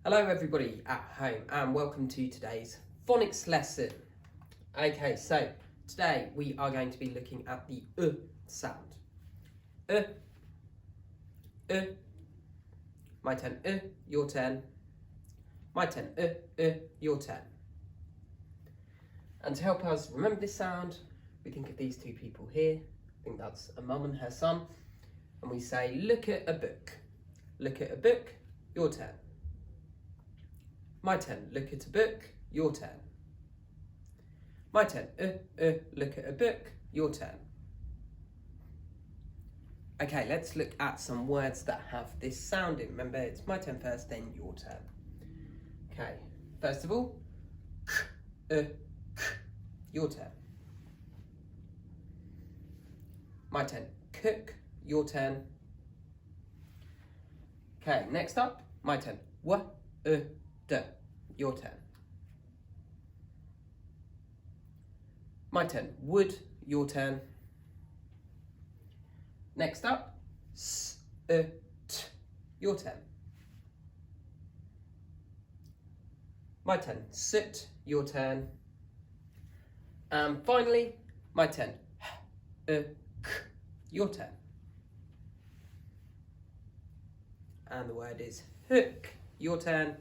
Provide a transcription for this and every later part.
Hello everybody at home and welcome to today's phonics lesson. Okay, so today we are going to be looking at the sound. My turn, your turn. My turn, your turn. And to help us remember this sound, we think of these two people here. I think that's a mum and her son. And we say, look at a book. Look at a book, your turn. My turn, look at a book, your turn. My turn, look at a book, your turn. Okay, let's look at some words that have this sound in. Remember, it's my turn first, then your turn. Okay, first of all, your turn. My turn, cook, your turn. Okay, next up, my turn, your turn. My turn, would, your turn. Next up, your turn. My turn, sit, your turn. And finally, my turn, your turn. And the word is hook, your turn.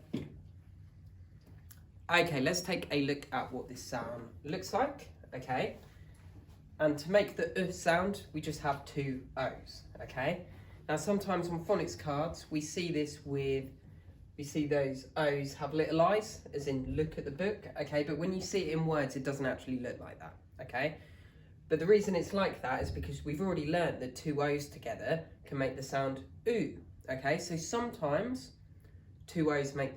Okay, let's take a look at what this sound looks like, okay? And to make the sound, we just have two O's, okay? Now, sometimes on phonics cards, we see those O's have little eyes, as in look at the book, okay? But when you see it in words, it doesn't actually look like that, okay? But the reason it's like that is because we've already learned that two O's together can make the sound oo, okay? So sometimes two O's makes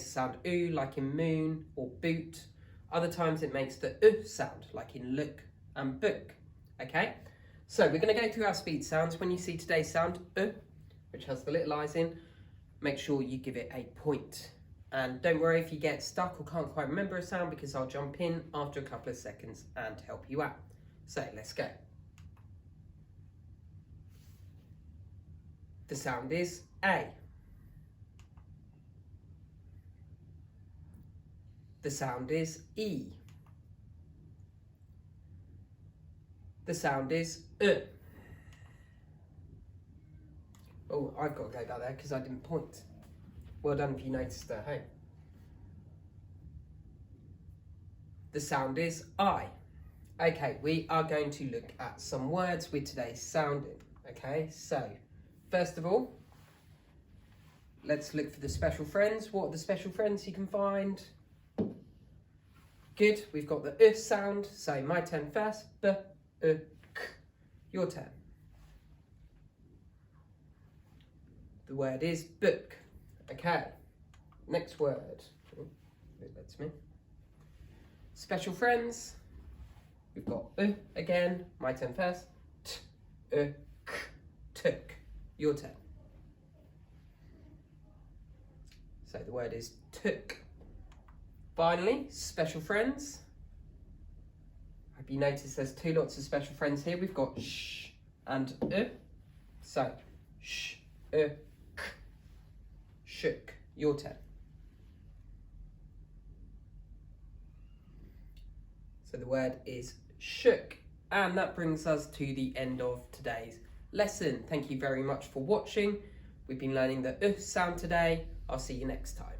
the sound oo, like in moon or boot. Other times it makes the sound, like in look and book, okay? So we're going to go through our speed sounds. When you see today's sound, which has the little eyes in, make sure you give it a point. And don't worry if you get stuck or can't quite remember a sound, because I'll jump in after a couple of seconds and help you out. So let's go. The sound is A. The sound is E. The sound is Oh, I've got to go back there because I didn't point. Well done if you noticed at home. The sound is I. Okay, we are going to look at some words with today's sounding. Okay, so first of all, let's look for the special friends. What are the special friends you can find? Good, we've got the sound, so my turn first, k. Your turn. The word is book. Okay, next word. Oh, it lets me. Special friends. We've got again, my turn first, k, took. Your turn. So the word is took. Finally, special friends. Hope you notice there's two lots of special friends here. We've got sh and So, sh, k, shook. Your turn. So the word is shook. And that brings us to the end of today's lesson. Thank you very much for watching. We've been learning the sound today. I'll see you next time.